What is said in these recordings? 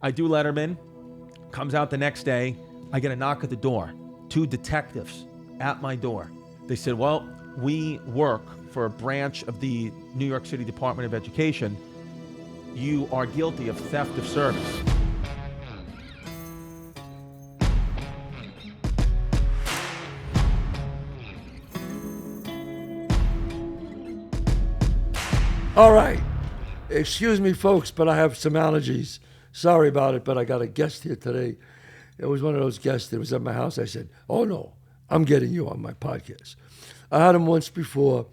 I do Letterman. Comes out the next day. I get a knock at the door. 2 detectives at my door. They said, well, we work for a branch of the New York City Department of Education. You are guilty of theft of service. All right. Excuse me, folks, but I have some allergies. Sorry about it, but I got a guest here today. It was one of those guests that was at my house. I said, oh, no, I'm getting you on my podcast. I had him once before,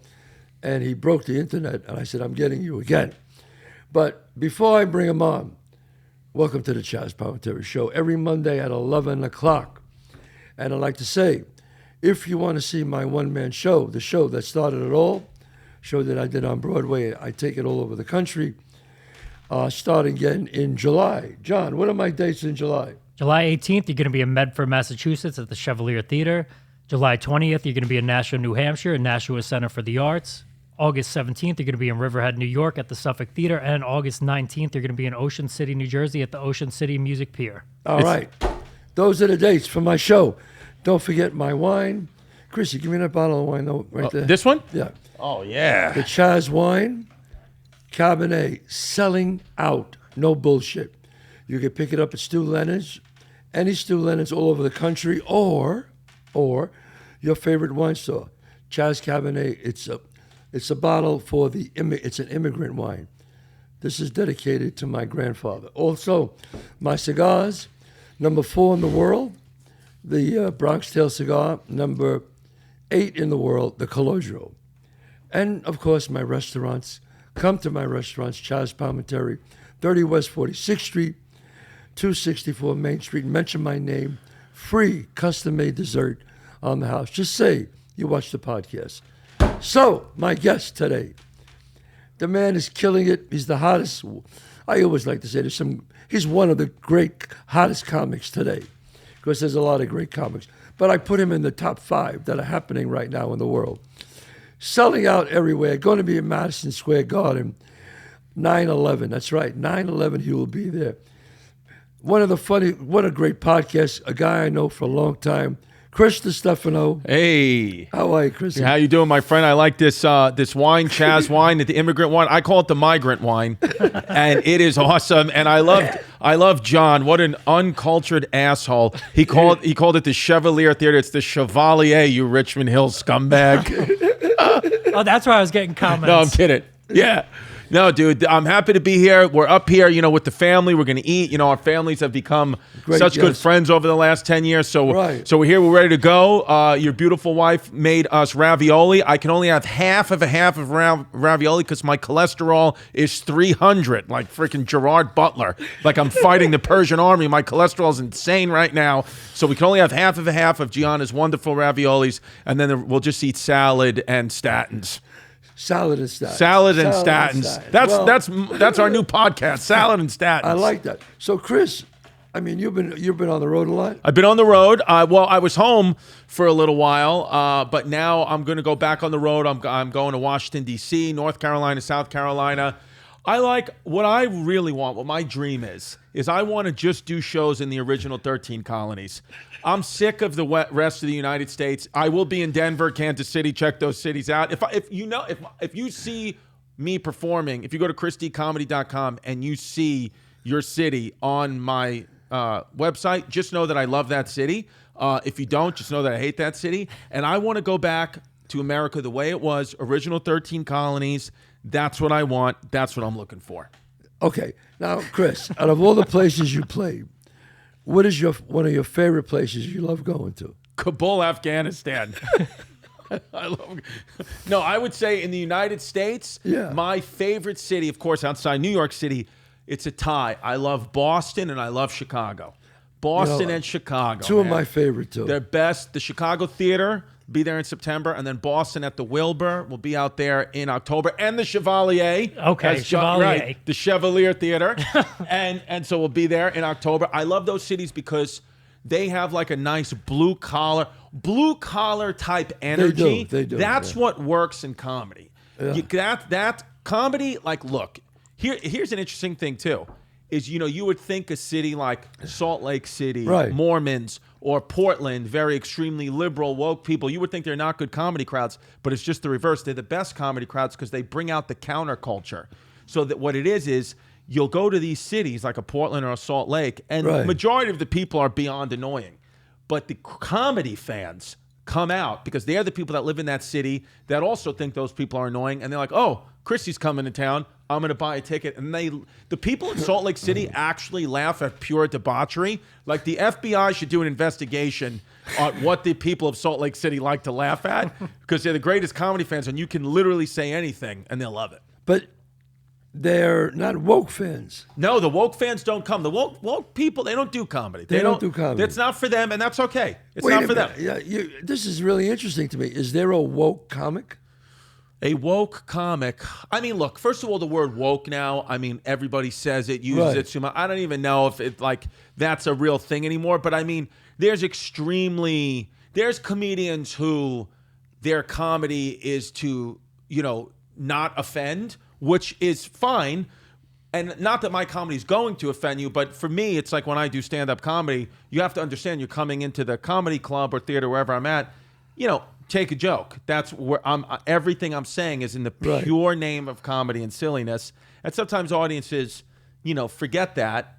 and he broke the internet, and I said, I'm getting you again. But before I bring him on, welcome to the Chazz Palminteri Show, every Monday at 11 o'clock. And I'd like to say, if you want to see my one-man show, the show that started it all, show that I did on Broadway, I take it all over the country, starting again in July. John, what are my dates in July? July 18th, you're going to be in Medford, Massachusetts at the Chevalier Theater. July 20th, you're going to be in Nashua, New Hampshire at Nashua Center for the Arts. August 17th, you're going to be in Riverhead, New York at the Suffolk Theater. And August 19th, you're going to be in Ocean City, New Jersey at the Ocean City Music Pier. All right. Those are the dates for my show. Don't forget my wine. Chrissy, give me that bottle of wine right there. This one? Yeah. Oh, yeah. The Chazz wine, Cabernet, selling out. No bullshit. You can pick it up at Stu Leonard's, any Stu Leonard's all over the country, or your favorite wine store. Chazz Cabernet, it's a bottle for it's an immigrant wine. This is dedicated to my grandfather. Also, my cigars, number 4 in the world, the Bronx Tail cigar, number 8 in the world, the Cologio. And, of course, my restaurants. Come to my restaurants, Chazz Palminteri, 30 West 46th Street, 264 Main Street. Mention my name. Free custom-made dessert on the house. Just say you watch the podcast. So, my guest today, the man is killing it. He's the hottest. I always like to say he's one of the great, hottest comics today, because there's a lot of great comics. But I put him in the top 5 that are happening right now in the world. Selling out everywhere. Going to be in Madison Square Garden, 9/11. That's right, 9/11. He will be there. What a great podcast. A guy I know for a long time, Chris DiStefano. Hey. How are you, Chris? How you doing, my friend? I like this wine, Chazz wine, the immigrant wine. I call it the migrant wine, and it is awesome. And I love John. What an uncultured asshole. He called it the Chevalier Theater. It's the Chevalier, you Richmond Hill scumbag. Oh, that's why I was getting comments. No, I'm kidding. Yeah. No, dude, I'm happy to be here. We're up here, with the family. We're going to eat. Our families have become good friends over the last 10 years. So, so we're here. We're ready to go. Your beautiful wife made us ravioli. I can only have half of ravioli because my cholesterol is 300, like freaking Gerard Butler. Like I'm fighting the Persian army. My cholesterol is insane right now. So we can only have half of Gianna's wonderful raviolis, and then we'll just eat salad and statins. Salad and statins. Salad and statins. That's our new podcast. Salad and statins. I like that. So, Chris, I mean, you've been on the road a lot. I've been on the road. I was home for a little while, but now I'm going to go back on the road. I'm going to Washington D.C., North Carolina, South Carolina. What I really want. What my dream is I want to just do shows in the original 13 colonies. I'm sick of the rest of the United States. I will be in Denver, Kansas City. Check those cities out. If you see me performing, if you go to christycomedy.com and you see your city on my website, just know that I love that city. If you don't, just know that I hate that city. And I want to go back to America the way it was, original 13 colonies. That's what I want. That's what I'm looking for. Okay. Now, Chris, out of all the places you played, what is one of your favorite places you love going to? Kabul, Afghanistan. I would say in the United States, my favorite city, of course, outside New York City, it's a tie. I love Boston and I love Chicago. Boston and Chicago. Two of my favorite, too. They're best. The Chicago Theater, be there in September, and then Boston at the Wilbur will be out there in October, and the Chevalier. Okay, Chevalier. Right, the Chevalier Theater. and so we'll be there in October. I love those cities because they have like a nice blue collar type energy. They do. That's what works in comedy. Yeah. That comedy, like, look, here's an interesting thing too. is, you would think a city like Salt Lake City, Right. Mormons, or Portland, very extremely liberal, woke people, you would think they're not good comedy crowds, but it's just the reverse. They're the best comedy crowds because they bring out the counterculture. So that what it is you'll go to these cities like a Portland or a Salt Lake, and the majority of the people are beyond annoying. But the comedy fans come out because they're the people that live in that city that also think those people are annoying, and they're like, oh, Chrissy's coming to town, I'm going to buy a ticket. And the people in Salt Lake City actually laugh at pure debauchery. Like the FBI should do an investigation on what the people of Salt Lake City like to laugh at, because they're the greatest comedy fans, and you can literally say anything and they'll love it. But they're not woke fans. No, the woke fans don't come. The woke people, they don't do comedy. They don't do comedy. It's not for them, and that's okay. It's Wait not a for them. minute. Yeah, this is really interesting to me. Is there a woke comic? A woke comic. I mean, look, first of all, the word woke now, I mean, everybody says it, uses it too much. I don't even know if it that's a real thing anymore. But I mean, there's comedians who their comedy is to, not offend, which is fine. And not that my comedy is going to offend you, but for me, it's like when I do stand-up comedy, you have to understand you're coming into the comedy club or theater, wherever I'm at, take a joke. That's where everything I'm saying is in the pure name of comedy and silliness. And sometimes audiences, forget that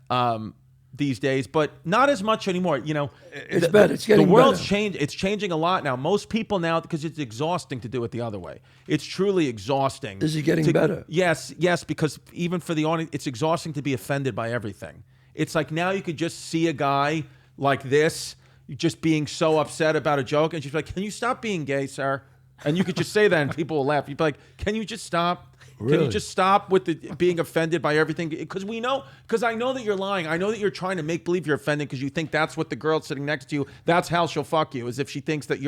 these days, but not as much anymore. It's better. It's getting the world's better. changed. It's changing a lot now. Most people now, because it's exhausting to do it the other way. It's truly exhausting. Is it getting better? Yes, because even for the audience, it's exhausting to be offended by everything. It's like now you could just see a guy like this just being so upset about a joke, and she's like, "Can you stop being gay, sir?" And you could just say that, and people will laugh. You'd be like, "Can you just stop? Really? Can you just stop with the being offended by everything?" Because I know that you're lying. I know that you're trying to make believe you're offended because you think that's what the girl sitting next to you, that's how she'll fuck you, as if she thinks that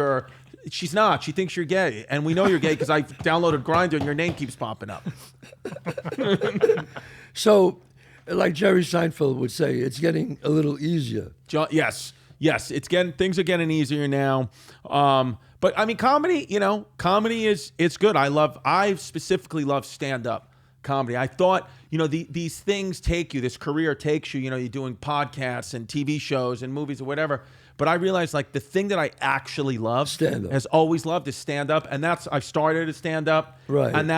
she's not. She thinks you're gay, and we know you're gay because I downloaded Grindr and your name keeps popping up. So, like Jerry Seinfeld would say, it's getting a little easier. Yes, things are getting easier now. But I mean, comedy it's good. I specifically love stand-up comedy. I thought, these things take you, this career takes you, you're doing podcasts and TV shows and movies or whatever. But I realized the thing that I actually love, stand-up, has always loved is stand-up. And I've started a stand-up. Right. And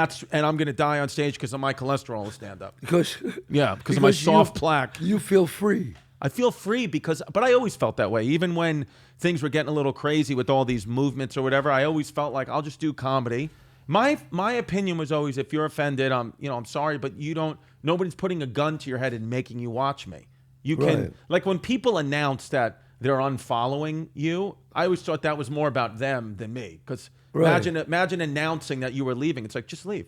I'm going to die on stage because of my cholesterol is stand-up. Because of my soft plaque. You feel free. I feel free but I always felt that way. Even when things were getting a little crazy with all these movements or whatever, I always felt like I'll just do comedy. My opinion was always, if you're offended, I'm sorry, but nobody's putting a gun to your head and making you watch me. You can, like when people announce that they're unfollowing you, I always thought that was more about them than me. Because imagine announcing that you were leaving. It's like, just leave.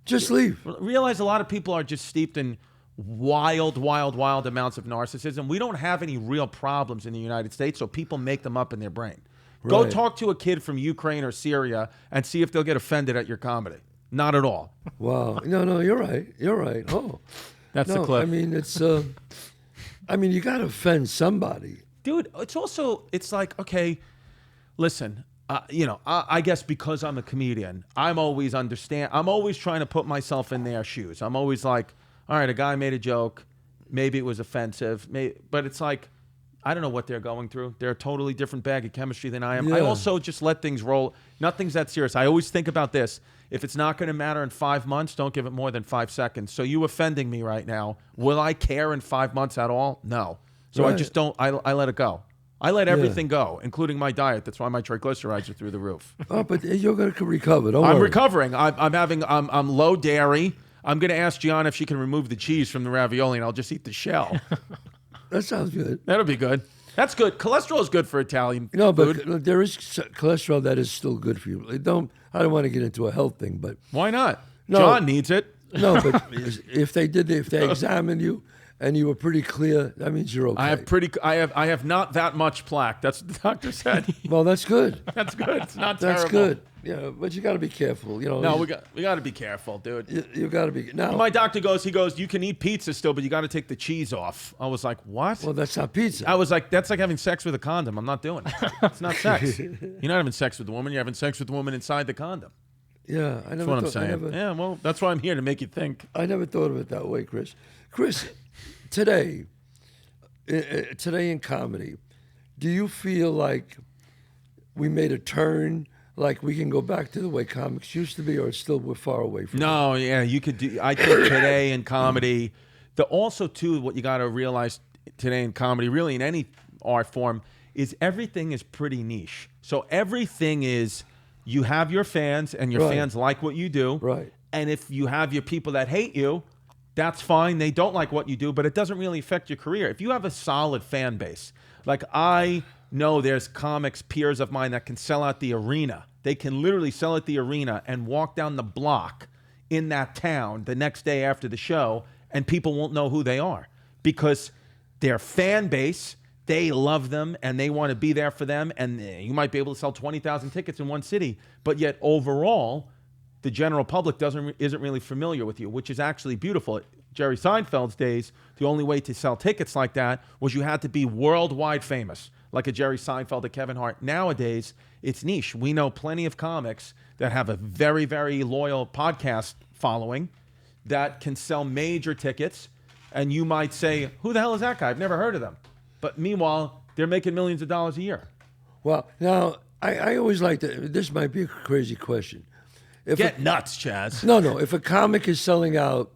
Just leave. Realize a lot of people are just steeped in wild amounts of narcissism. We don't have any real problems in the United States, so people make them up in their brain. Go talk to a kid from Ukraine or Syria and see if they'll get offended at your comedy. Not at all. Wow. No, you're right. Oh. That's the clip. I mean, it's you got to offend somebody. Dude, it's like, okay, listen, I guess because I'm a comedian, I'm always trying to put myself in their shoes. I'm always like, all right, a guy made a joke. Maybe it was offensive. But it's like, I don't know what they're going through. They're a totally different bag of chemistry than I am. Yeah. I also just let things roll. Nothing's that serious. I always think about this. If it's not going to matter in 5 months, don't give it more than 5 seconds. So you offending me right now, will I care in 5 months at all? No. So I just don't. I let it go. I let everything go, including my diet. That's why my triglycerides are through the roof. Oh, but you're going to recover. I'm recovering. I'm low dairy. I'm going to ask Gianna if she can remove the cheese from the ravioli, and I'll just eat the shell. That sounds good. That'll be good. That's good. Cholesterol is good for Italian but food. There is cholesterol that is still good for you. I don't want to get into a health thing, but why not? No, John needs it. No, but if they examined you and you were pretty clear, that means you're okay. I have not that much plaque. That's what the doctor said. Well, that's good. That's good. It's not terrible. That's good. Yeah, but you got to be careful. No, we got to be careful, dude. You got to be. Now, my doctor goes, you can eat pizza still, but you got to take the cheese off. I was like, what? Well, that's not pizza. I was like, that's like having sex with a condom. I'm not doing it. It's not sex. You're not having sex with the woman. You're having sex with the woman inside the condom. Yeah, that's what I'm saying. Yeah, well, that's why I'm here, to make you think. I never thought of it that way, Chris. Chris, today in comedy, do you feel like we made a turn? Like we can go back to the way comics used to be, or still we're far away from it? No, yeah, you could do. I think today in comedy, also too, what you got to realize today in comedy, really in any art form, is everything is pretty niche. So everything is, you have your fans, and your fans like what you do. Right. And if you have your people that hate you, that's fine. They don't like what you do, but it doesn't really affect your career. If you have a solid fan base, like I know there's comics, peers of mine that can sell out the arena. They can literally sell at the arena and walk down the block in that town the next day after the show, and people won't know who they are because their fan base, they love them and they want to be there for them. And you might be able to sell 20,000 tickets in one city, but yet overall, the general public isn't really familiar with you, which is actually beautiful. Jerry Seinfeld's days, the only way to sell tickets like that was you had to be worldwide famous, like a Jerry Seinfeld, a Kevin Hart. Nowadays, it's niche. We know plenty of comics that have a very, very loyal podcast following that can sell major tickets, and you might say, who the hell is that guy? I've never heard of them. But meanwhile, they're making millions of dollars a year. Well, now, I always like to, this might be a crazy question. Get nuts, Chazz. No. If a comic is selling out,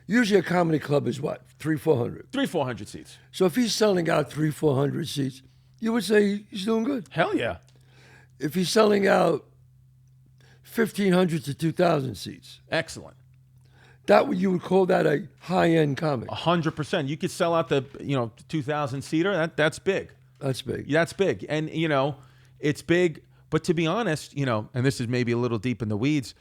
usually a comedy club is what? 300-400? 300-400 seats. So if he's selling out 300-400 seats, you would say he's doing good. Hell yeah. If he's selling out 1,500 to 2,000 seats. Excellent. You would call that a high-end comic. 100%. You could sell out the 2,000 seater. That's big. That's big. That's big. And it's big. But to be honest, and this is maybe a little deep in the weeds,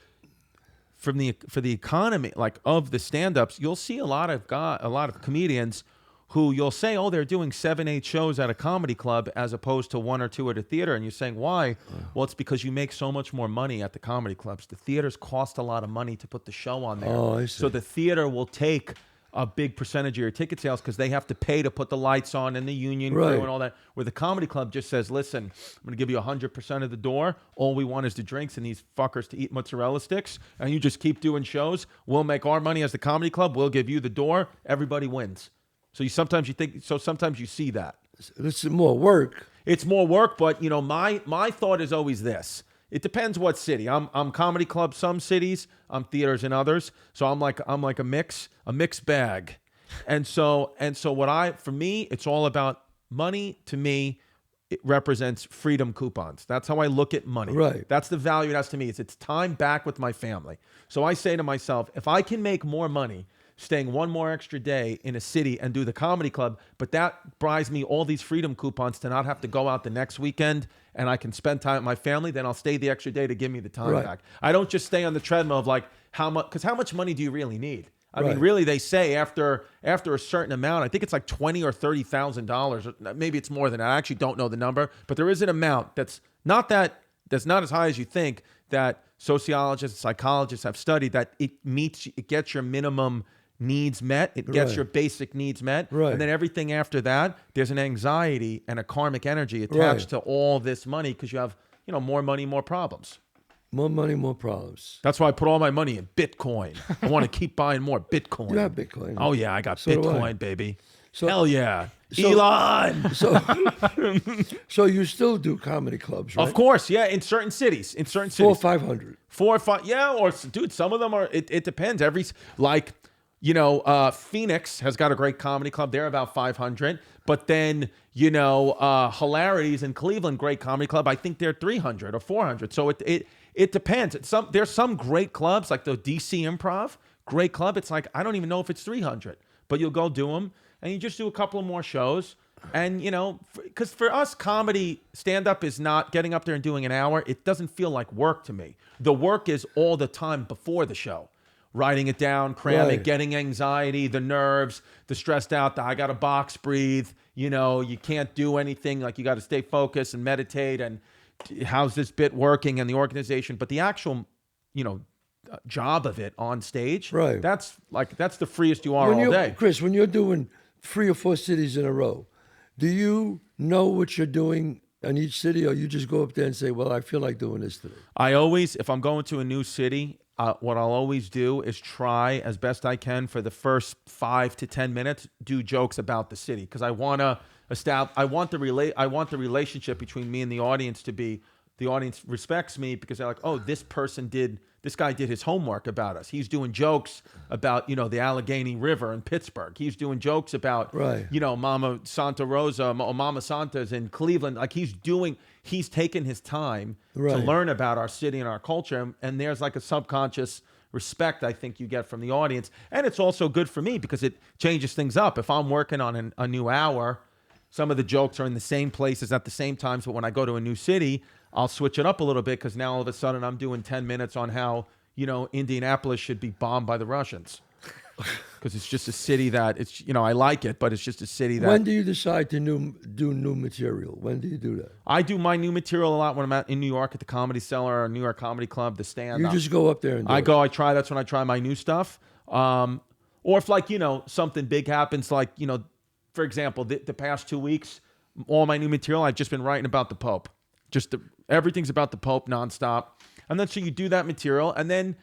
for the economy, like of the stand-ups, you'll see a lot of comedians who you'll say, oh, they're doing 7-8 shows at a comedy club as opposed to 1 or 2 at a theater. And you're saying, why? Well, it's because you make so much more money at the comedy clubs. The theaters cost a lot of money to put the show on there. Oh, I see. So the theater will take a big percentage of your ticket sales because they have to pay to put the lights on and the union crew and all that. Where the comedy club just says, listen, I'm going to give you 100% of the door. All we want is the drinks and these fuckers to eat mozzarella sticks. And you just keep doing shows. We'll make our money as the comedy club. We'll give you the door. Everybody wins. So sometimes you see that. It's more work. It's more work, but my thought is always this. It depends what city. I'm comedy club some cities, I'm theaters in others. So I'm like a mixed bag. And so for me, it's all about money. To me, it represents freedom coupons. That's how I look at money. Right. That's the value it has to me. It's time back with my family. So I say to myself, if I can make more money staying one more extra day in a city and do the comedy club, but that buys me all these freedom coupons to not have to go out the next weekend and I can spend time with my family, then I'll stay the extra day to give me the time back. I don't just stay on the treadmill of like, because how much money do you really need? I mean, really, they say after a certain amount, I think it's like $20,000 or $30,000. Maybe it's more than that. I actually don't know the number, but there is an amount that's not as high as you think, that sociologists and psychologists have studied, that it gets your minimum needs met. It gets your basic needs met. And then everything after that, there's an anxiety and a karmic energy attached to all this money because you have, more money, more problems. More money, more problems. That's why I put all my money in Bitcoin. I want to keep buying more Bitcoin. You have Bitcoin. Oh, yeah. I got Bitcoin, baby. So, hell yeah. Elon. So you still do comedy clubs, right? Of course. Yeah. In certain cities. 400 or 500. 4 or 5. Yeah. Or, dude, some of them are, it depends. Phoenix has got a great comedy club. They're about 500. But then, Hilarities in Cleveland, great comedy club. I think they're 300 or 400. So it depends. There's some great clubs like the DC Improv, great club. It's like, I don't even know if it's 300, but you'll go do them and you just do a couple of more shows. And, because for us, comedy stand-up is not getting up there and doing an hour. It doesn't feel like work to me. The work is all the time before the show. Writing it down, cramming, getting anxiety, the nerves, the stressed out, I got to box breathe. You can't do anything. Like, you got to stay focused and meditate. And how's this bit working and the organization? But the actual, job of it on stage, that's the freest you are all day. Chris, when you're doing 3 or 4 cities in a row, do you know what you're doing in each city, or you just go up there and say, well, I feel like doing this today? I always, if I'm going to a new city, what I'll always do is try as best I can for the first 5 to 10 minutes, do jokes about the city, because I want to establish. I want the relationship between me and the audience to be. The audience respects me because they're like, oh, this guy did his homework about us. He's doing jokes about, the Allegheny River in Pittsburgh. He's doing jokes about, Mama Santa Rosa, Mama Santa's in Cleveland. Like he's taken his time to learn about our city and our culture. And there's like a subconscious respect I think you get from the audience. And it's also good for me because it changes things up. If I'm working on a new hour, some of the jokes are in the same places at the same times. But when I go to a new city, I'll switch it up a little bit because now all of a sudden I'm doing 10 minutes on how, Indianapolis should be bombed by the Russians. Because it's just a city that I like it, but it's just a city that. When do you decide to do new material? When do you do that? I do my new material a lot when I'm in New York at the Comedy Cellar or New York Comedy Club, the stand. You just go up there and that's when I try my new stuff. Or if something big happens, for example, the past 2 weeks, all my new material, I've just been writing about the Pope. Everything's about the Pope nonstop. And then so you do that material, and then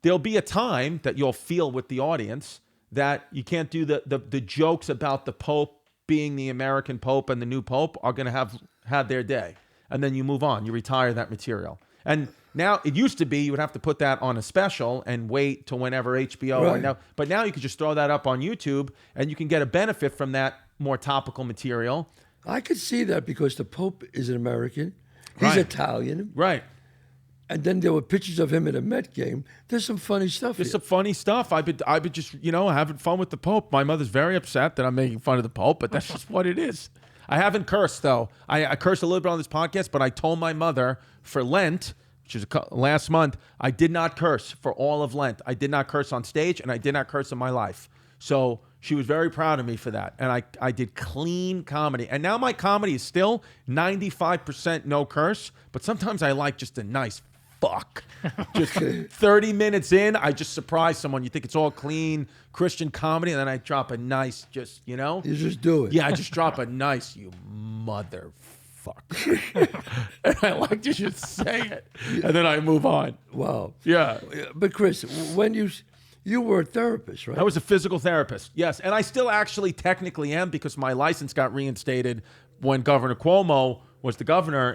there'll be a time that you'll feel with the audience that you can't do the jokes about the Pope being the American Pope and the new Pope are going to have had their day. And then you move on. You retire that material. And now it used to be you would have to put that on a special and wait till whenever HBO. But now you can just throw that up on YouTube and you can get a benefit from that more topical material. I could see that because the Pope is an American. He's Italian. Right. And then there were pictures of him at a Met game. There's some funny stuff. There's some funny stuff. I've been just, having fun with the Pope. My mother's very upset that I'm making fun of the Pope, but that's just what it is. I haven't cursed, though. I cursed a little bit on this podcast, but I told my mother for Lent, which is last month, I did not curse for all of Lent. I did not curse on stage, and I did not curse in my life. So she was very proud of me for that. And I did clean comedy. And now my comedy is still 95% no curse, but sometimes I like just a nice fuck. Just 30 minutes in, I just surprise someone. You think it's all clean Christian comedy, and then I drop a nice You just do it. Yeah, I just drop a nice, you motherfucker. And I like to just say it. And then I move on. Wow. Yeah. But Chris, when you were a therapist, right? I was a physical therapist, yes. And I still actually technically am because my license got reinstated when Governor Cuomo was the governor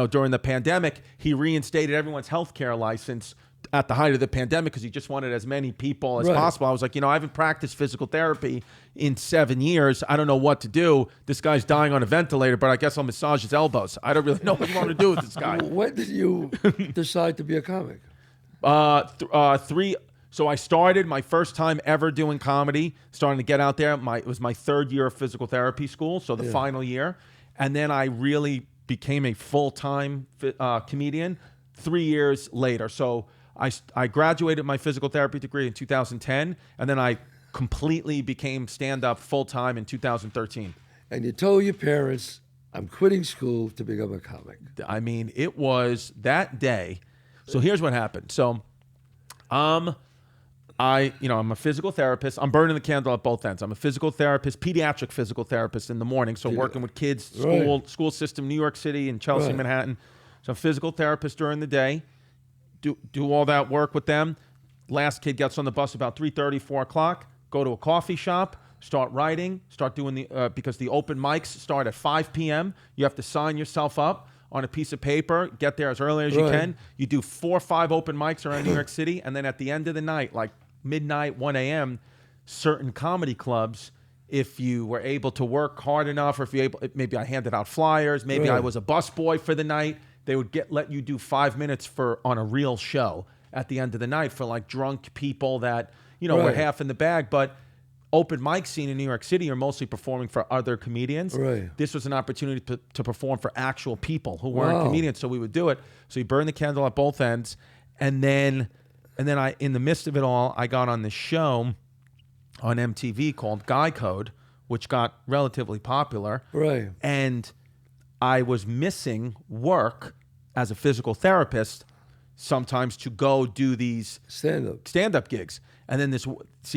during the pandemic. He reinstated everyone's healthcare license at the height of the pandemic because he just wanted as many people as possible. I was like, I haven't practiced physical therapy in 7 years. I don't know what to do. This guy's dying on a ventilator, but I guess I'll massage his elbows. I don't really know what I want to do with this guy. When did you decide to be a comic? So I started my first time ever doing comedy, starting to get out there. It was my third year of physical therapy school, so the final year. And then I really became a full-time comedian 3 years later. So I graduated my physical therapy degree in 2010, and then I completely became stand-up full-time in 2013. And you told your parents, I'm quitting school to become a comic. I mean, it was that day. So here's what happened. So I'm a physical therapist. I'm burning the candle at both ends. I'm a physical therapist, pediatric physical therapist in the morning. So working with kids, school system, New York City and Chelsea, Manhattan. So I'm a physical therapist during the day. Do all that work with them. Last kid gets on the bus about 3:30, 4 o'clock. Go to a coffee shop. Start writing. Start doing because the open mics start at 5 p.m. You have to sign yourself up on a piece of paper, get there as early as you can. You do 4 or 5 open mics around New York City, and then at the end of the night, like midnight, 1 a.m., certain comedy clubs, if you were able to work hard enough, or if you maybe I handed out flyers, maybe I was a busboy for the night, they would let you do 5 minutes on a real show at the end of the night for like drunk people that were half in the bag, but. Open mic scene in New York City, you're mostly performing for other comedians. Right. This was an opportunity to perform for actual people who weren't comedians, so we would do it. So you burn the candle at both ends, and then I, in the midst of it all, I got on this show on MTV called Guy Code, which got relatively popular. Right. And I was missing work as a physical therapist sometimes to go do these stand-up gigs. And then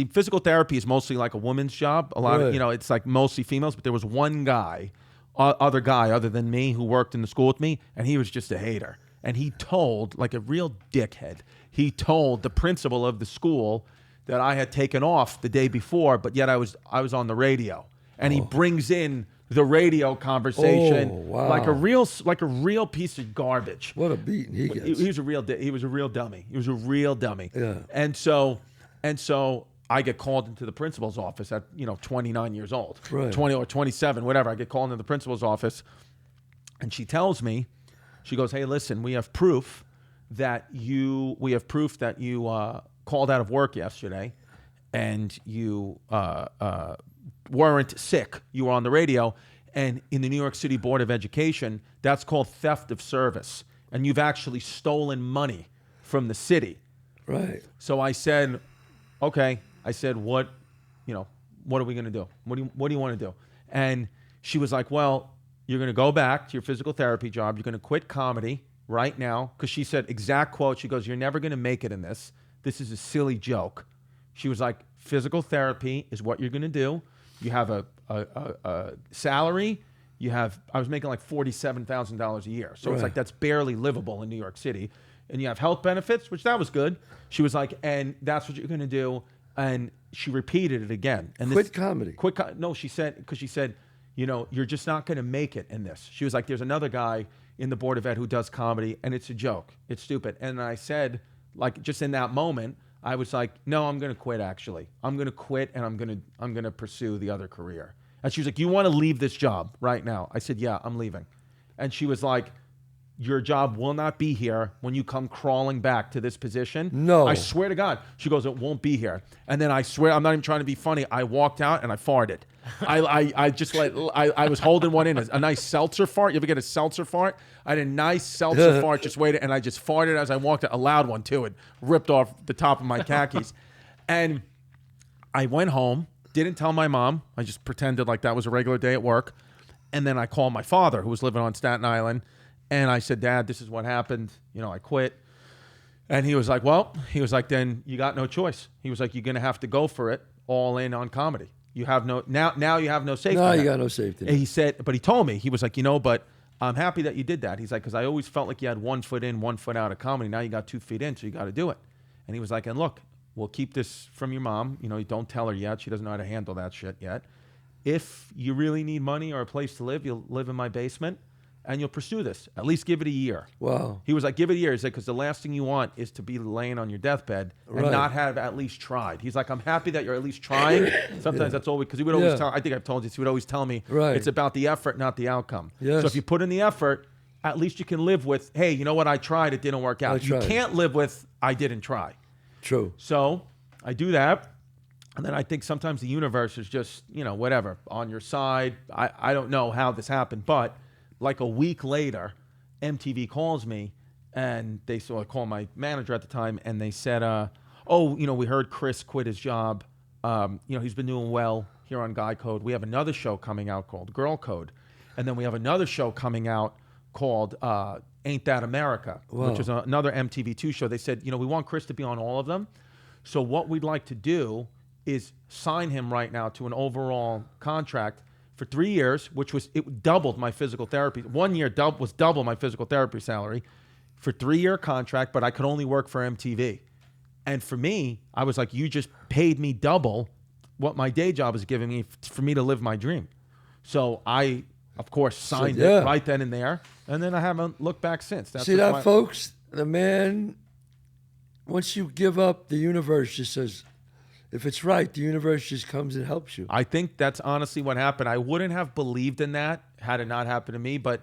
physical therapy is mostly like a woman's job. A lot of, it's like mostly females, but there was one guy, other than me who worked in the school with me, and he was just a hater. and he told, like a real dickhead, he told the principal of the school that I had taken off the day before, but yet I was on the radio. And he brings in the radio conversation like a real piece of garbage. What a beating he gets. He was a real dummy. He was a real dummy. Yeah. And so I get called into the principal's office at 29 years old, Right. 20 or 27, whatever. I get called into the principal's office, and she tells me, she goes, "Hey, listen, we have proof that you called out of work yesterday, and you weren't sick. You were on the radio, and in the New York City Board of Education, that's called theft of service, and you've actually stolen money from the city." Right. So I said, "Okay." I said, "What are we going to do? What do you want to do?" And she was like, "Well, you're going to go back to your physical therapy job. You're going to quit comedy right now." Because she said, exact quote, she goes, "You're never going to make it in this. This is a silly joke." She was like, "Physical therapy is what you're going to do. You have a salary. I was making like $47,000 a year. So it's like, that's barely livable in New York City. And you have health benefits," which that was good. She was like, "And that's what you're going to do." And she repeated it again. And Quit comedy. No, she said, because she said, "You're just not going to make it in this." She was like, "There's another guy in the Board of Ed who does comedy, and it's a joke. It's stupid." And I said, like, just in that moment, I was like, "No, I'm going to quit, actually. I'm going to quit, and I'm going to pursue the other career." And she was like, "You want to leave this job right now?" I said, "Yeah, I'm leaving." And she was like, "Your job will not be here when you come crawling back to this position." No. I swear to God. She goes, "It won't be here." And then I swear, I'm not even trying to be funny, I walked out and I farted. I was holding one in, a nice seltzer fart. You ever get a seltzer fart? I had a nice seltzer fart, just waited, and I just farted as I walked out, a loud one too. It ripped off the top of my khakis. And I went home, didn't tell my mom. I just pretended like that was a regular day at work. And then I called my father, who was living on Staten Island. And I said, "Dad, this is what happened. I quit." And he was like, "Then you got no choice." He was like, "You're going to have to go for it all in on comedy. You have now you have no safety No, net." you got no safety net. And he said, but he told me, he was like, "But I'm happy that you did that." He's like, "Because I always felt like you had 1 foot in, 1 foot out of comedy. Now you got 2 feet in, so you got to do it." And he was like, "And look, we'll keep this from your mom. You don't tell her yet. She doesn't know how to handle that shit yet. If you really need money or a place to live, you'll live in my basement. And you'll pursue this. At least give it a year." Wow. He was like, "Give it a year." He's like, "Because the last thing you want is to be laying on your deathbed and Right. not have at least tried." He's like, "I'm happy that you're at least trying." Sometimes that's all because he would always tell. I think I've told you. He would always tell me, Right. "It's about the effort, not the outcome." Yes. So if you put in the effort, at least you can live with, "Hey, you know what? I tried. It didn't work out." You tried. can't live with, "I didn't try." True. So I do that. And then I think sometimes the universe is just, whatever, on your side. I don't know how this happened, but like a week later, MTV calls me, and I call my manager at the time, and they said, we heard Chris quit his job. He's been doing well here on Guy Code. We have another show coming out called Girl Code. And then we have another show coming out called Ain't That America, Wow. which is another MTV2 show. They said, we want Chris to be on all of them. So what we'd like to do is sign him right now to an overall contract for 3 years, which it doubled my physical therapy. 1 year was double my physical therapy salary for 3-year contract, but I could only work for MTV. And for me, I was like, you just paid me double what my day job is giving me for me to live my dream. So I, of course, signed it right then and there, and then I haven't looked back since. See that, folks? The man, once you give up, the universe just says, if it's right, the universe just comes and helps you. I think that's honestly what happened. I wouldn't have believed in that had it not happened to me, but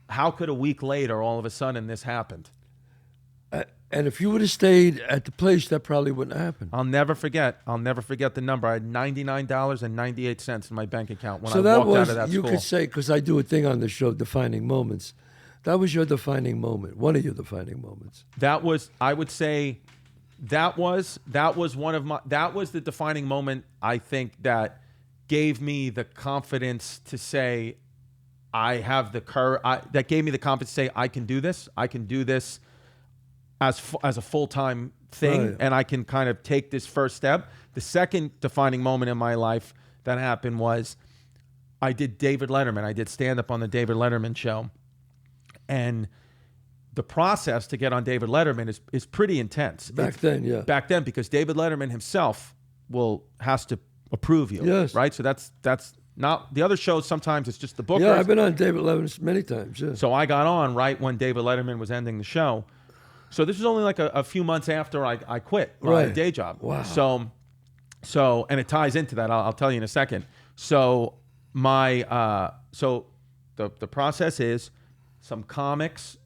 how could a week later, all of a sudden, this happened? And if you would have stayed at the place, that probably wouldn't happen. I'll never forget the number. I had $99.98 in my bank account when I that walked was, out of that you school. could say, because I do a thing on the show, Defining Moments. That was your defining moment, one of your defining moments. That was, I would say, that was the defining moment, I think, that gave me the confidence to say I have the courage, that gave me the confidence to say I can do this. I can do this as a full-time thing, Right. and I can kind of take this first step. The second defining moment in my life that happened was I did David Letterman. I did stand-up on the David Letterman show. And the process to get on David Letterman is pretty intense. Back then, yeah. Back then, because David Letterman himself has to approve you. Yes. Right? So that's not the other shows. Sometimes it's just the bookers. Yeah, I've been on David Letterman many times. Yeah. So I got on right when David Letterman was ending the show. So this was only like a few months after I quit my day job. Wow. So and it ties into that. I'll tell you in a second. So the process is some comics.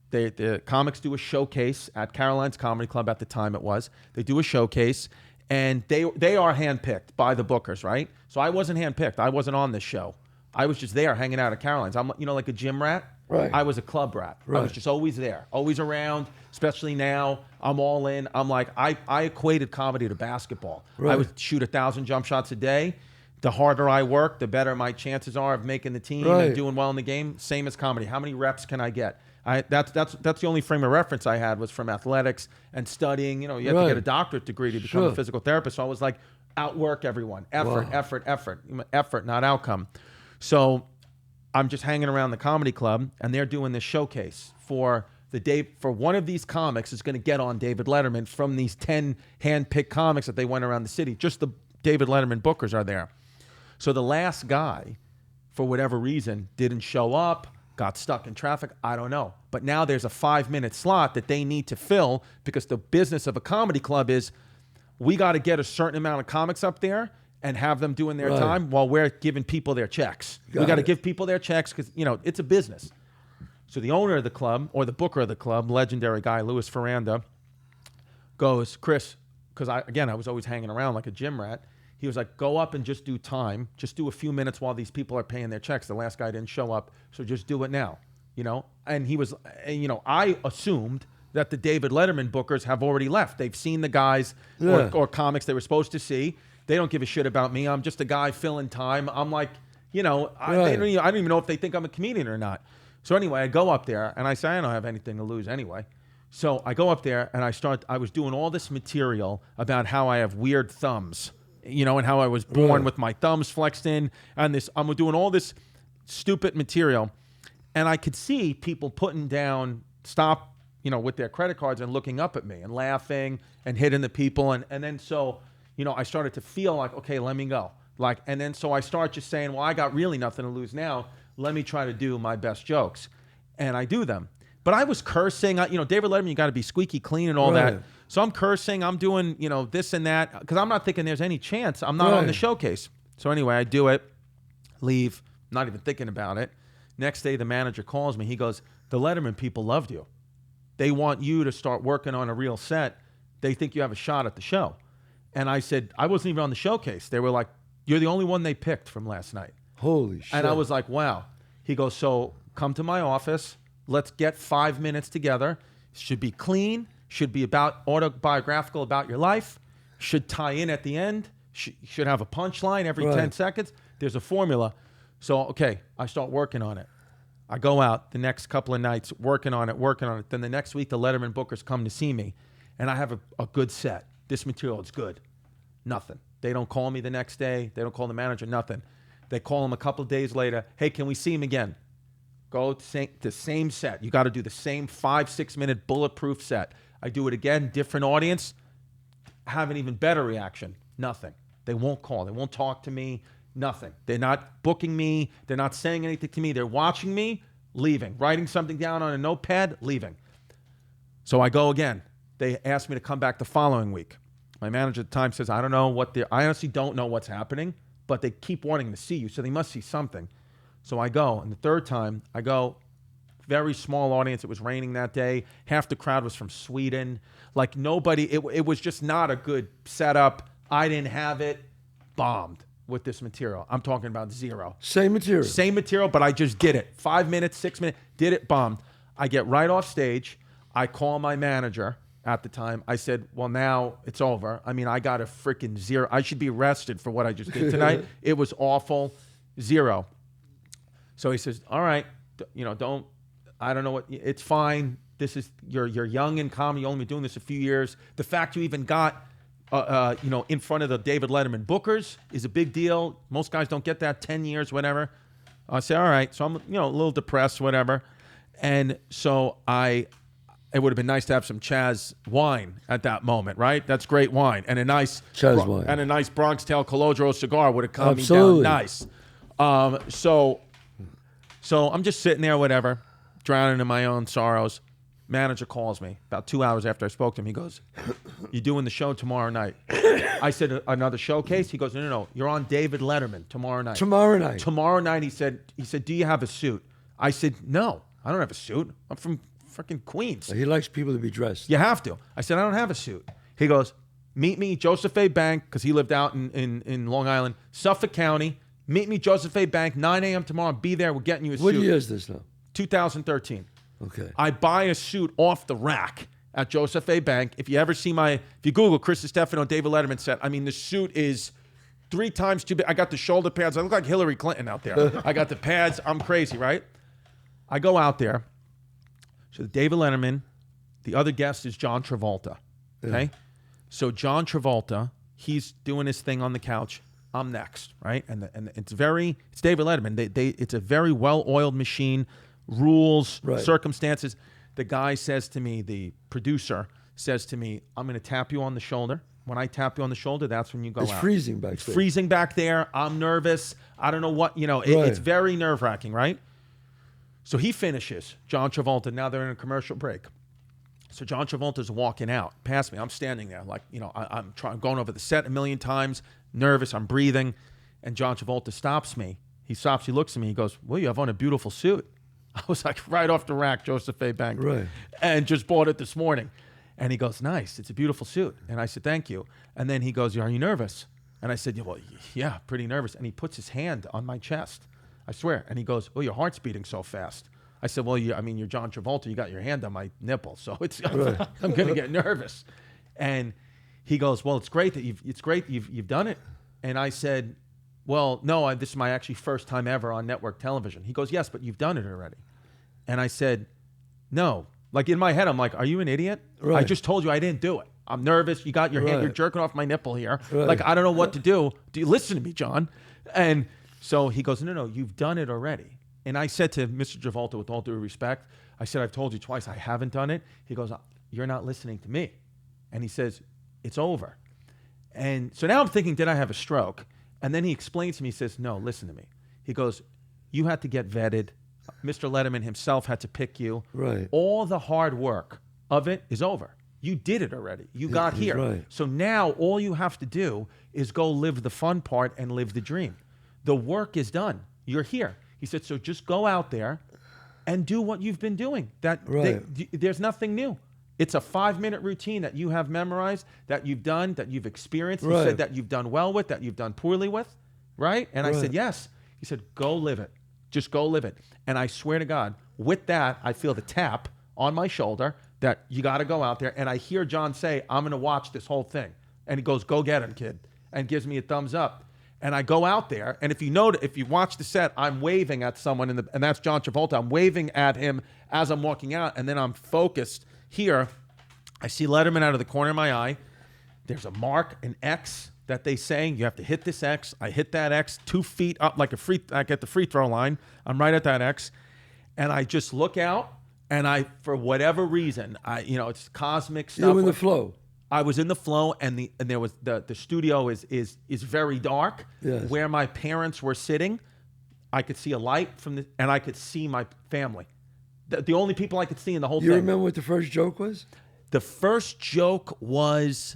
The comics do a showcase at Caroline's Comedy Club at the time it was. They do a showcase, and they are handpicked by the bookers, right? So I wasn't handpicked. I wasn't on this show. I was just there hanging out at Caroline's. I'm like a gym rat. Right. I was a club rat. Right. I was just always there, always around, especially now. I'm all in. I'm like, I equated comedy to basketball. Right. I would shoot 1,000 jump shots a day. The harder I work, the better my chances are of making the team and doing well in the game. Same as comedy. How many reps can I get? That's the only frame of reference I had was from athletics and studying. You have to get a doctorate degree to become a physical therapist. So I was like, outwork everyone. Effort, not outcome. So I'm just hanging around the comedy club, and they're doing this showcase for one of these comics is going to get on David Letterman from these 10 hand-picked comics that they went around the city. Just the David Letterman bookers are there. So the last guy, for whatever reason, didn't show up, got stuck in traffic. I don't know. But now there's a 5-minute slot that they need to fill because the business of a comedy club is we got to get a certain amount of comics up there and have them doing their time while we're giving people their checks. We got to give people their checks because, it's a business. So the owner of the club, or the booker of the club, legendary guy, Louis Ferranda, goes, Chris, because I was always hanging around like a gym rat. He was like, go up and just do time. Just do a few minutes while these people are paying their checks. The last guy didn't show up, so just do it now. And he was, I assumed that the David Letterman bookers have already left. They've seen the guys or comics they were supposed to see. They don't give a shit about me. I'm just a guy filling time. I'm like, I don't even know if they think I'm a comedian or not. So anyway, I go up there and I say, I don't have anything to lose anyway. So I go up there and I was doing all this material about how I have weird thumbs, and how I was born with my thumbs flexed in, and I'm doing all this stupid material. And I could see people putting down, with their credit cards and looking up at me and laughing and hitting the people. And then so, I started to feel like, okay, let me go. And then so I start just saying, well, I got really nothing to lose now. Let me try to do my best jokes. And I do them. But I was cursing. David Letterman, you got to be squeaky clean and all that. So I'm cursing. I'm doing, this and that. Because I'm not thinking there's any chance. I'm not on the showcase. So anyway, I do it. Leave. Not even thinking about it. Next day, the manager calls me. He goes, the Letterman people loved you. They want you to start working on a real set. They think you have a shot at the show. And I said, I wasn't even on the showcase. They were like, you're the only one they picked from last night. Holy shit. And I was like, wow. He goes, so come to my office. Let's get 5 minutes together. Should be clean. Should be about autobiographical about your life. Should tie in at the end. Should have a punchline every 10 seconds. There's a formula. So, okay, I start working on it. I go out the next couple of nights working on it. Then the next week, the Letterman bookers come to see me, and I have a good set. This material is good. Nothing. They don't call me the next day. They don't call the manager, nothing. They call him a couple of days later. Hey, can we see him again? Go to the same set. You got to do the same 5-6 minute bulletproof set. I do it again, different audience. Have an even better reaction. Nothing. They won't call. They won't talk to me. Nothing. They're not booking me. They're not saying anything to me. They're watching me, leaving. Writing something down on a notepad, leaving. So I go again. They asked me to come back the following week. My manager at the time says, I honestly don't know what's happening, but they keep wanting to see you, so they must see something. So I go, and the third time, I go, very small audience. It was raining that day. Half the crowd was from Sweden. Like nobody, it was just not a good setup. I didn't have it. Bombed with this material. I'm talking about zero. Same material, but I just did it. 5 minutes, 6 minutes, did it, bombed. I get right off stage. I call my manager at the time. I said, well, now it's over. I mean, I got a freaking zero. I should be arrested for what I just did tonight. It was awful. Zero. So he says, all right, I don't know what, it's fine. You're young in comedy. You've only been doing this a few years. The fact you even got, in front of the David Letterman bookers is a big deal. Most guys don't get that, 10 years, whatever. I say, all right. So I'm, a little depressed, whatever. And so it would have been nice to have some Chazz wine at that moment, right? That's great wine. And a nice Chazz wine. And a nice Bronx Tail Colodro cigar would have calmed Absolutely. me down nice. So I'm just sitting there, whatever, drowning in my own sorrows. Manager calls me about 2 hours after I spoke to him. He goes, "You doing the show tomorrow night?" I said, "Another showcase?" He goes, No. You're on David Letterman tomorrow night. Tomorrow night. Tomorrow night, he said, "Do you have a suit?" I said, "No, I don't have a suit. I'm from freaking Queens. He likes people to be dressed. You have to." I said, "I don't have a suit." He goes, "Meet me, Joseph A. Bank," because he lived out in Long Island, Suffolk County. "Meet me, Joseph A. Bank, 9 a.m. tomorrow. Be there. We're getting you a What suit." year is this now? 2013. Okay. I buy a suit off the rack at Joseph A. Bank. If you Google Chris DiStefano, David Letterman set, I mean, the suit is 3 times too big. I got the shoulder pads. I look like Hillary Clinton out there. I got the pads. I'm crazy, right? I go out there. So David Letterman, the other guest is John Travolta. Okay? Yeah. So John Travolta, he's doing his thing on the couch. I'm next, right? And it's David Letterman. It's a very well-oiled machine. Rules, right. Circumstances. The guy says to me, the producer says to me, "I'm going to tap you on the shoulder. When I tap you on the shoulder, that's when you go out." It's freezing back there. It's freezing back there. I'm nervous. I don't know what, Right. It's very nerve-wracking, right? So he finishes, John Travolta. Now they're in a commercial break. So John Travolta's walking out past me. I'm standing there like, I'm going over the set a million times, nervous, I'm breathing. And John Travolta stops me. He stops, he looks at me, he goes, "Well, you have on a beautiful suit." I was like, right off the rack, Joseph A. Bank. Right. And just bought it this morning. And he goes, "Nice, it's a beautiful suit." And I said, "Thank you." And then he goes, "Are you nervous?" And I said, "Well, yeah, pretty nervous." And he puts his hand on my chest. I swear. And he goes, "Oh, your heart's beating so fast." I said, "Well, you're John Travolta. You got your hand on my nipple, so Right. I'm going to get nervous." And he goes, "Well, it's great that you've done it." And I said, "Well, no, this is my actually first time ever on network television." He goes, "Yes, but you've done it already." And I said, "No." Like in my head, I'm like, "Are you an idiot? Right. I just told you I didn't do it. I'm nervous. You got your hand. Right. You're jerking off my nipple here. Right. Like I don't know what to do. Do you listen to me, John?" And so he goes, No, you've done it already." And I said to Mr. Travolta, with all due respect, I said, "I've told you twice I haven't done it." He goes, "You're not listening to me." And he says, "It's over." And so now I'm thinking, did I have a stroke? And then he explains to me, he says, "No, listen to me." He goes, "You had to get vetted. Mr. Letterman himself had to pick you. Right. All the hard work of it is over. You did it already. You got here. Right. So now all you have to do is go live the fun part and live the dream. The work is done. You're here." He said, "So just go out there and do what you've been doing. Right. There's nothing new. It's a 5-minute routine that you have memorized, that you've done, that you've experienced." He Right. said that you've done well with, that you've done poorly with, right? And I Right. said, "Yes." He said, "Go live it. Just go live it." And I swear to God, with that, I feel the tap on my shoulder that you got to go out there. And I hear John say, "I'm going to watch this whole thing." And he goes, "Go get him, kid," and gives me a thumbs up. And I go out there, and if you watch the set, I'm waving at someone, and that's John Travolta. I'm waving at him as I'm walking out, and then I'm focused here. I see Letterman out of the corner of my eye. There's a mark, an X that they say, you have to hit this X. I hit that X 2 feet up like I get the free throw line. I'm right at that X. And I just look out, and for whatever reason, it's cosmic stuff. You're in the flow. I was in the flow, and there was the studio is very dark. Yes. Where my parents were sitting, I could see a light and I could see my family. The only people I could see in the whole You thing. remember what the first joke was? The first joke was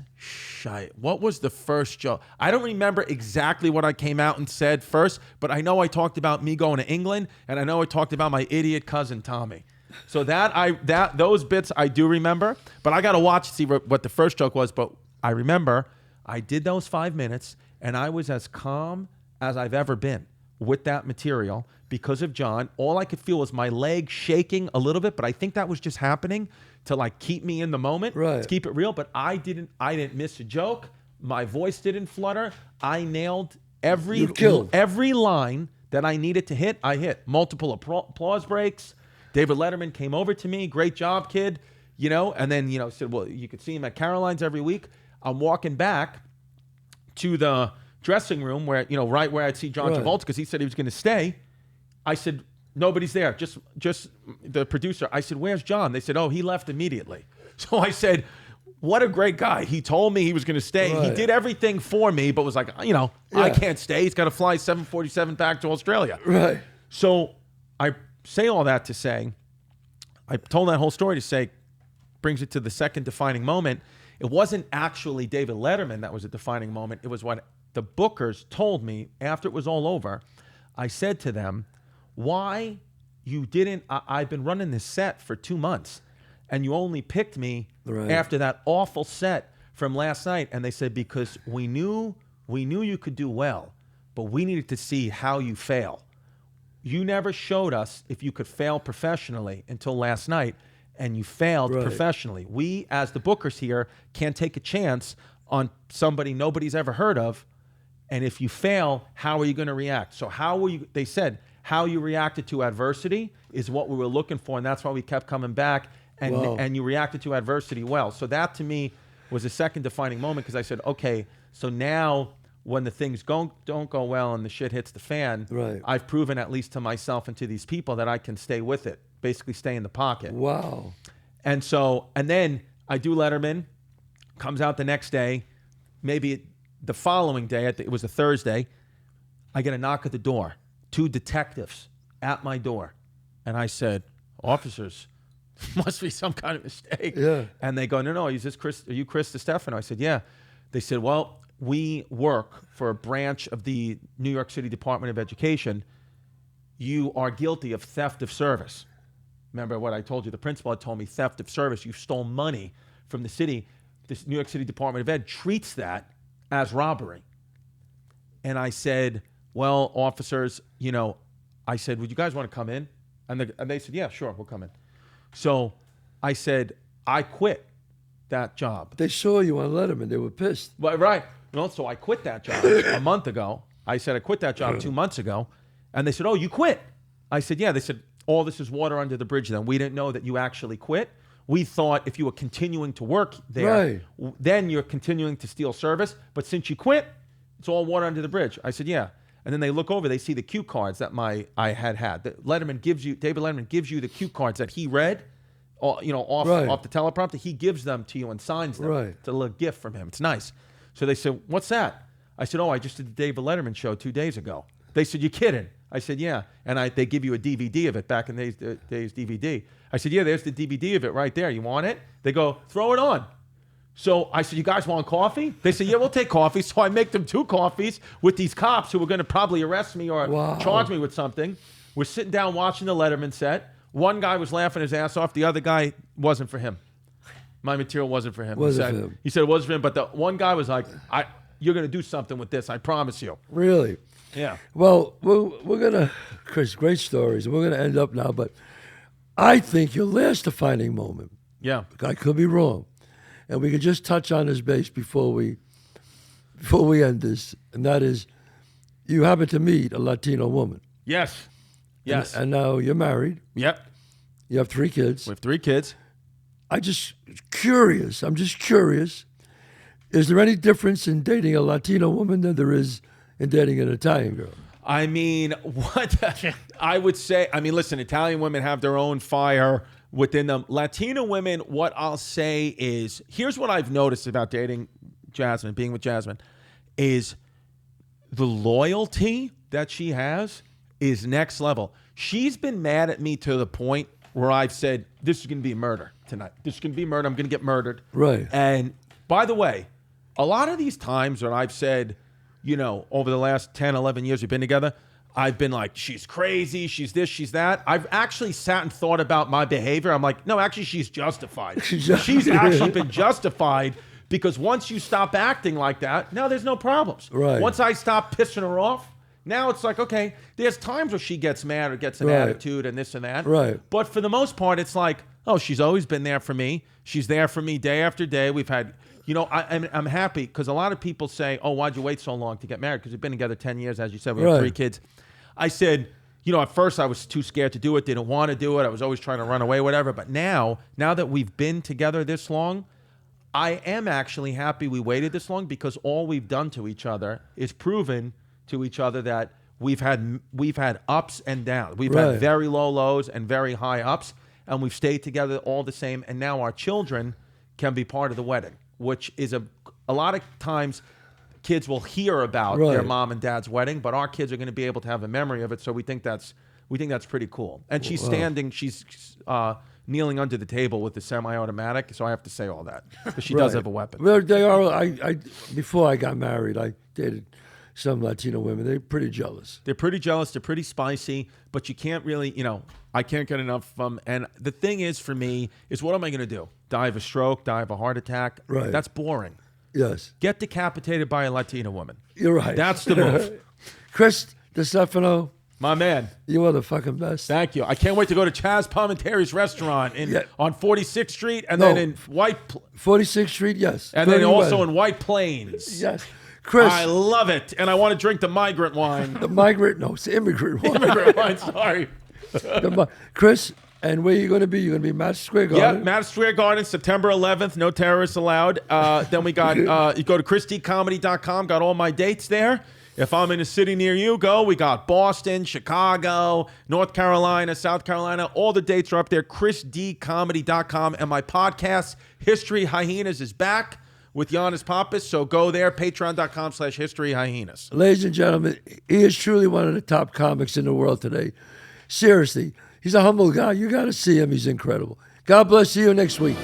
what was the first joke? I don't remember exactly what I came out and said first, but I know I talked about me going to England, and I know I talked about my idiot cousin Tommy. So those bits I do remember, but I got to watch to see what the first joke was. But I remember I did those 5 minutes, and I was as calm as I've ever been with that material because of John. All I could feel was my leg shaking a little bit, but I think that was just happening to like keep me in the moment, right. To keep it real. But I didn't miss a joke. My voice didn't flutter. I nailed every line that I needed to hit. I hit multiple applause breaks. David Letterman came over to me. "Great job, kid." And then, said, "Well, you could see him at Caroline's every week." I'm walking back to the dressing room where, right where I'd see John Travolta, because he said he was going to stay. I said, Nobody's there. Just the producer. I said, where's John? They said, oh, he left immediately. So I said, what a great guy. He told me he was going to stay. Right. He did everything for me, but was like, I can't stay. He's got to fly 747 back to Australia. Right. So I say all that to say, I told that whole story to say, brings it to the second defining moment. It wasn't actually David Letterman that was a defining moment. It was what the bookers told me after it was all over. I said to them, why you didn't, I've been running this set for 2 months and you only picked me after that awful set from last night. And they said, because we knew you could do well, but we needed to see how you fail. You never showed us if you could fail professionally until last night, and you failed professionally. We, as the bookers here, can't take a chance on somebody nobody's ever heard of. And if you fail, how are you going to react? So they said, how you reacted to adversity is what we were looking for, and that's why we kept coming back, and you reacted to adversity well. So that, to me, was a second defining moment, because I said, okay, so now when the things don't go well and the shit hits the fan, I've proven, at least to myself and to these people, that I can stay with it, basically stay in the pocket. Wow. And then I do Letterman, comes out the next day, maybe the following day, it was a Thursday, I get a knock at the door, 2 detectives at my door. And I said, officers, must be some kind of mistake. Yeah. And they go, no, is this Chris? Are you Chris DiStefano? I said, yeah. They said, well, we work for a branch of the New York City Department of Education. You are guilty of theft of service. Remember what I told you? The principal had told me theft of service. You stole money from the city. This New York City Department of Ed treats that as robbery. And I said, well, officers, I said, would you guys want to come in? And they said, yeah, sure, we'll come in. So I said, I quit that job. They saw you on Letterman. They were pissed. Well, right. So I quit that job a month ago. I said, I quit that job 2 months ago. And they said, oh, you quit? I said, yeah. They said, all this is water under the bridge then. We didn't know that you actually quit. We thought if you were continuing to work there, then you're continuing to steal service. But since you quit, it's all water under the bridge. I said, yeah. And then they look over, they see the cue cards that I had. David Letterman gives you the cue cards that he read, off the teleprompter. He gives them to you and signs them. Right. It's a little gift from him. It's nice. So they said, what's that? I said, oh, I just did the David Letterman show 2 days ago. They said, you kidding? I said, yeah. And they give you a DVD of it, back in the days DVD. I said, yeah, there's the DVD of it right there. You want it? They go, throw it on. So I said, you guys want coffee? They said, yeah, we'll take coffee. So I make them 2 coffees with these cops who were going to probably arrest me or charge me with something. We're sitting down watching the Letterman set. One guy was laughing his ass off. The other guy wasn't for him. My material wasn't for him. He said it wasn't for him. But the one guy was like, you're going to do something with this. I promise you. Really? Yeah. Well, we're going to, Chris, great stories. We're going to end up now. But I think your last defining moment, I could be wrong, and we could just touch on this base before we end this, and that is, you happen to meet a Latino woman. Yes. And now you're married. Yep. You have 3 kids. We have 3 kids. I'm just curious. Is there any difference in dating a Latino woman than there is in dating an Italian girl? I mean, what I would say, listen, Italian women have their own fire within them. Latino women, what I'll say is, here's what I've noticed about dating Jasmine, being with Jasmine, is the loyalty that she has is next level. She's been mad at me to the point where I've said, this is going to be a murder tonight. This is going to be murder. I'm going to get murdered. Right. And by the way, a lot of these times when I've said, over the last 10, 11 years we've been together, I've been like, she's crazy, she's this, she's that. I've actually sat and thought about my behavior. I'm like, no, actually, she's justified. She's actually been justified, because once you stop acting like that, now there's no problems. Right. Once I stop pissing her off, now it's like, okay, there's times where she gets mad or gets an attitude and this and that. Right. But for the most part, it's like, oh, she's always been there for me. She's there for me day after day. We've had... I'm happy, because a lot of people say, oh, why'd you wait so long to get married? Because we've been together 10 years, as you said. We have 3 kids. I said, at first I was too scared to do it, didn't want to do it. I was always trying to run away, whatever. But now that we've been together this long, I am actually happy we waited this long, because all we've done to each other is proven to each other that we've had ups and downs. We've Right. had very low lows and very high ups, and we've stayed together all the same. And now our children can be part of the wedding, which is a lot of times kids will hear about their Right. mom and dad's wedding, but our kids are going to be able to have a memory of it. So we think that's pretty cool. And she's she's kneeling under the table with the semi-automatic. So I have to say all that because she does Right. have a weapon. Well, they are. I before I got married, I dated some Latino women. They're pretty jealous. They're pretty jealous. They're pretty spicy, but you can't really, I can't get enough of them. And the thing is, for me, is what am I going to do? Die of a stroke? Die of a heart attack? Right. That's boring. Yes, Get decapitated by a Latina woman. you're right. That's the move. Chris DiStefano, My man. you are the fucking best. Thank you. I can't wait to go to Chazz Palminteri's restaurant Yeah. on 46th Street and No. then in 46th Street, yes. and then Very also well. in White Plains. Yes, Chris. I love it. And I want to drink the migrant wine. the migrant, no, it's the immigrant one. Immigrant wine, sorry. Chris, and where you going to be? You're going to be Madison Square Yeah, Garden. Madison Square Garden, September 11th. No terrorists allowed. Then we got, you go to ChrisDComedy.com. Got all my dates there. If I'm in a city near you, go. We got Boston, Chicago, North Carolina, South Carolina. All the dates are up there. ChrisDComedy.com. And my podcast, History Hyenas, is back with Giannis Pappas. So go there, patreon.com/History Hyenas. Ladies and gentlemen, he is truly one of the top comics in the world today. Seriously, he's a humble guy. You got to see him. He's incredible. God bless you next week.